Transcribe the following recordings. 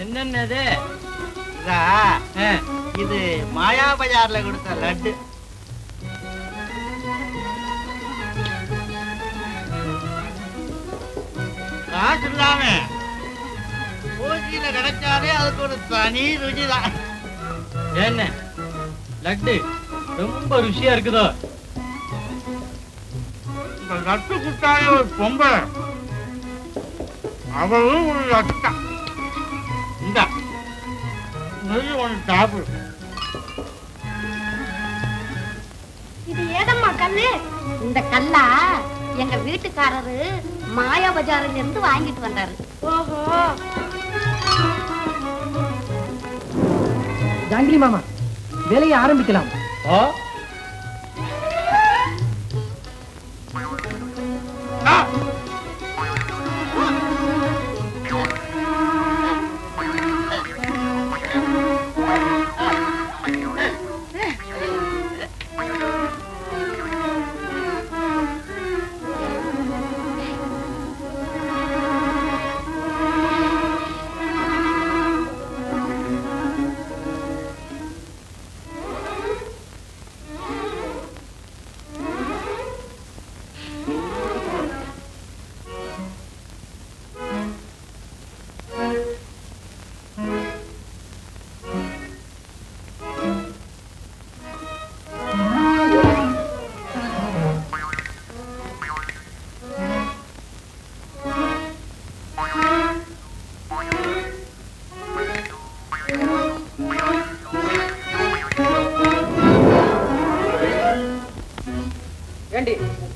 என்னன்னது? இது மாயா பஜார்ல கொடுத்த லட்டு. காசு இல்லாம பூஜையில கிடைச்சாலே அதுக்கு ஒரு தனி ருச்சிதான். என்ன லட்டு ரொம்ப ருசியா இருக்குதோ? இந்த லட்டு குட்டாலே ஒரு பொம்பளை அவளும் ஒரு லட்டு. இந்த நெய் ஒன்று சாப்பிடு. இது ஏதம்மா கல்லு? இந்த கல்லா எங்க வீட்டுக்காரரு மாயா பஜாரில இருந்து வாங்கிட்டு வந்தாரு. ஓஹோ. ஜாங்கிலி மாமா, வேலையை ஆரம்பிக்கலாம்.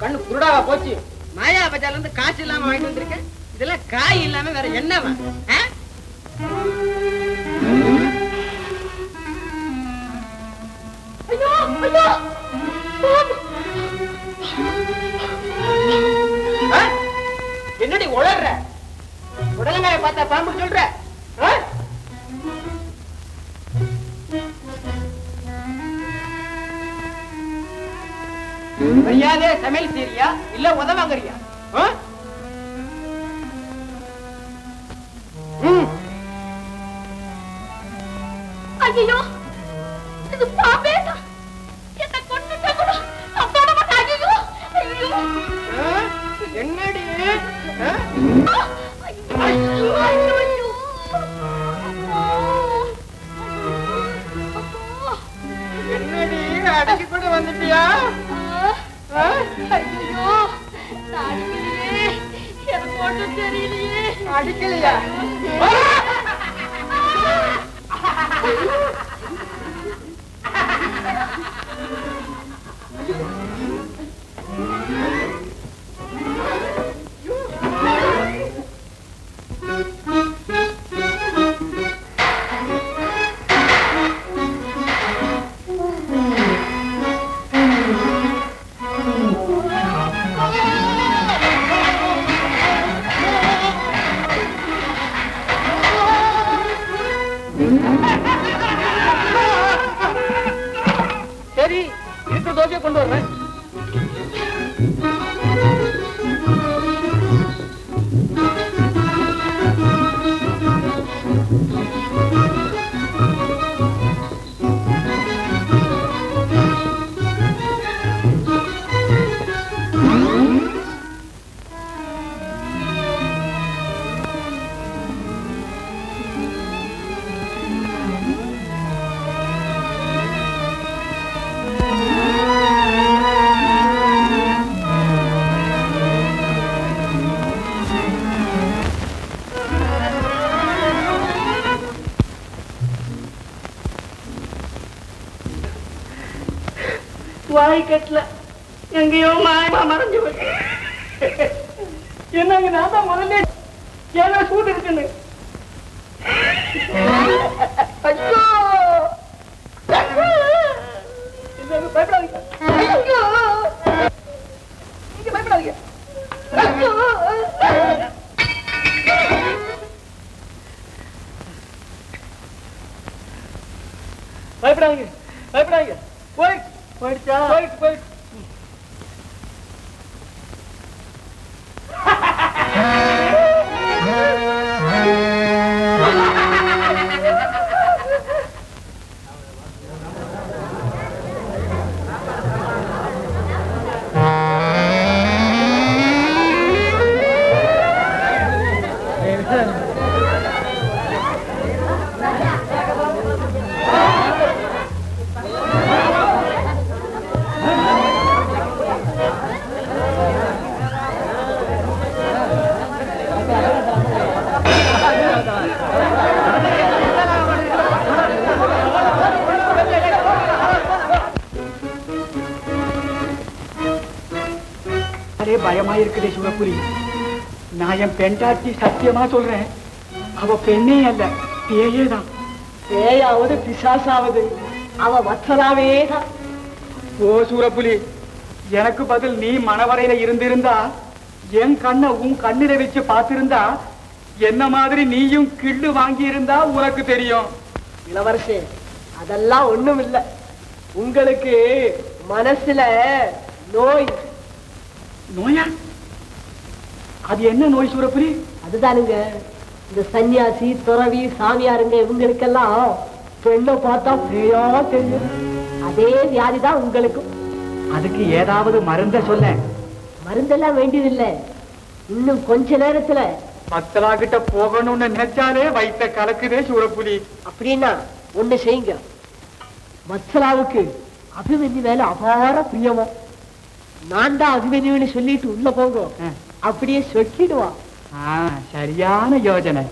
கண்ணு குருடாவா போச்சு? மாயா பஜார்ல இருந்து காசு இல்லாம வாங்கிட்டு வந்திருக்கேன். இதெல்லாம் காய் இல்லாம வேற என்னவா? ஐயோ ஐயோ, என்னடி உளர்ற? உடலங்காய பார்த்தா பாம்பு சொல்ற? மரியாதை சமையல் செய்றியா இல்ல உதவாங்கறியா? ஐயோ, இது பாம்பேடா. என்ன கொன்னுட்டா? அப்பாட மாட்டாங்க. ஐயோ என்னடி? ஐயோ ஐயோ, என்னடி அடக்கி கூட வந்துட்டியா? ஐயோ அடிக்கலையே, எனக்கு ஒன்றும் தெரியலையே. அடிக்கலையா? சரி, இருக்கிற தோசையை கொண்டு வர்றேன். வாய் கட்டல எங்கேயோ மாயமா மறைஞ்சு போச்சு. என்னங்க நான் தான் முதல்ல ஏதோ சூடு இருக்குன்னு. ஐயோ பயப்படாதீங்க, நீங்க பயப்படாதீங்க. பயப்படாதீங்க பயப்படாதீங்க. போயிடுச்சா? போயிட்டு பயமா இருக்குது சிவபுரி. நான் என் பெண்டாட்டி சத்தியமா சொல்றேன், அவ பெண்ணே அல்ல, பேயேதான். பேயாவது பிசாசாவது அவ வத்சலாவே தான். ஓ சூரப்புலி, எனக்கு பதில் நீ மணவரையில இருந்திருந்தா, என் கண்ணை உன் கண்ணில வச்சு பார்த்திருந்தா, என்ன மாதிரி நீயும் கிள்ளு வாங்கி இருந்தா உனக்கு தெரியும். இளவரசே, அதெல்லாம் ஒண்ணும் இல்ல. உங்களுக்கு மனசுல நோய். நோயா? அது என்ன நோய் சூரப்புலி? அதுதானுங்க, இந்த சன்னியாசி துறவி சாமியாருங்க இவங்களுக்கெல்லாம் பெண்ணை பார்த்தா பேயா தெரியும். அதே வியாதிதான் உங்களுக்கும். அதுக்கு ஏதாவது மருந்த சொல்ல. மருந்தெல்லாம் வேண்டியதில்லை. இன்னும் கொஞ்ச நேரத்துல மத்தலா கிட்ட போகணும்னு நினைச்சாலே வயித்த கலக்குதே சூரப்புலி. அப்படின்னா ஒண்ணு செய்யுங்க. வத்சலாவுக்கு அபிமன்யு மேல அபார பிரியமோ. நான் தான் அபிமன்யுன்னு சொல்லிட்டு உள்ள போங்க, அப்படியே சொக்கிடுவா. சரியான யோஜனை.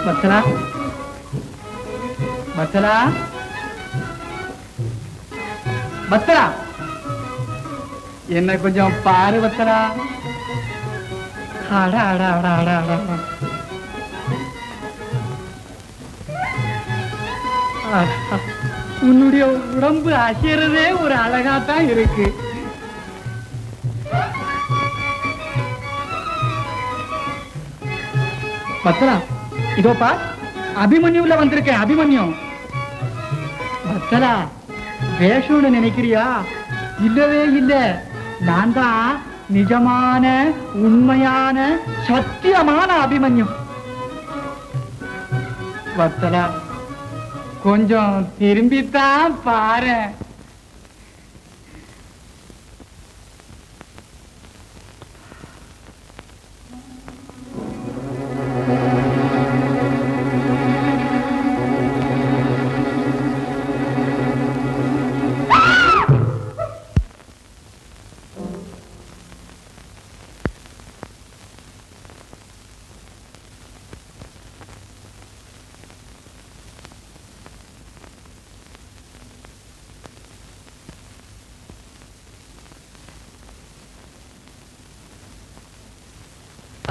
வத்சலா, வத்சலா, வத்சலா, என்ன கொஞ்சம் பாரு வத்சலா. அட அட அட அட அட. உன்னுடைய உடம்பு அசைறதே ஒரு அழகாத்தான் இருக்கு. வத்சலா, இதோப்பா அபிமன்யுல வந்திருக்கேன். அபிமன்யு. வத்சலா, வேஷம்னு நினைக்கிறியா? இல்லவே இல்ல, நான் தான் நிஜமான உண்மையான சத்தியமான அபிமன்யு. வத்சலா, கொஞ்சம் திரும்பித்தான் பாரு.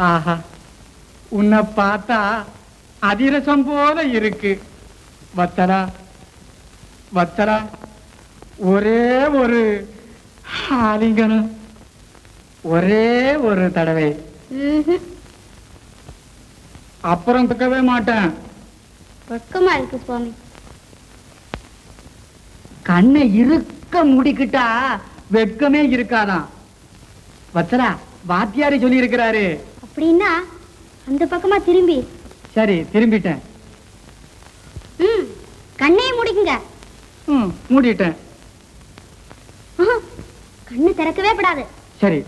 ஆஹா, உன்னை பார்த்தா அதிரசம் போல இருக்கு. வத்சலா, வத்சலா, ஒரே ஒரு ஆலிங்கனம், ஒரே ஒரு தடவை. அப்புறம் கேட்கவே மாட்டேன். வெக்கமா இருக்கு சுவாமி. கண்ணை இருக்க முடிக்கிட்டா வெட்கமே இருக்காதான். வத்சலா, வாத்தியாரி சொல்லி இருக்கிறாரு. அப்படின்னா அந்த பக்கமா திரும்பி. சரி, திரும்பிட்டேன். கண்ணை மூடிக்குங்க. மூடிட்டேன். கண்ணு திறக்கவே கூடாது. சரி.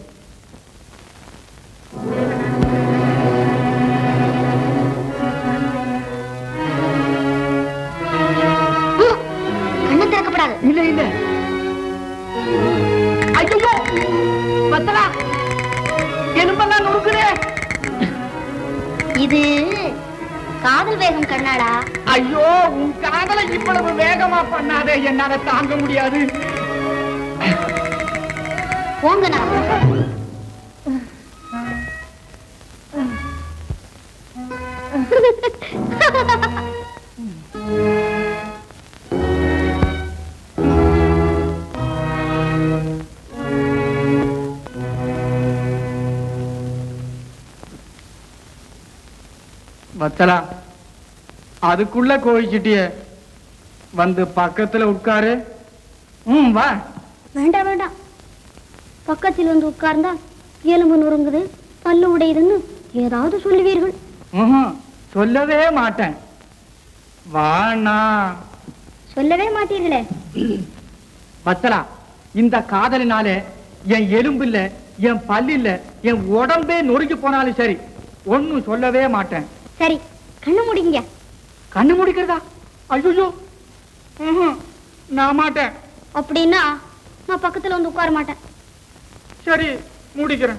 கண்ணு திறக்கப்படாது. இல்ல இல்ல. ஐயோ வத்சலா, எலும்பெல்லாம் நொறுக்குதே. இது காதல் வேகம் கண்ணாடா. ஐயோ, உன் காதலை இவ்வளவு வேகமா பண்ணாதே, என்னால தாங்க முடியாது. போங்கண்ணா. வத்சலா, அதுக்குள்ள கோழிச்சிட்டிய வந்து பக்கத்துல உட்காரு. வா. வேண்டாம் வேண்டாம், பக்கத்தில் வந்து உட்கார்ந்தா எலும்பு நொறுங்குது, பல்லு உடையுதுன்னு ஏதாவது சொல்லுவீர்கள். சொல்லவே மாட்டேன். வாணா சொல்லவே மாட்டீர்களே. வத்தலா, இந்த காதலினாலே என் எலும்பு இல்ல, என் பல்லு இல்ல, என் உடம்பே நொறுங்கி போனாலும் சரி, ஒண்ணும் சொல்லவே மாட்டேன். சரி, கண்ணு முடிங்க. கண்ணு முடிக்கிறதா? ஐயோ, நான் மாட்டேன். அப்படின்னா நான் பக்கத்துல வந்து உட்கார மாட்டேன். சரி, முடிக்கிறேன்.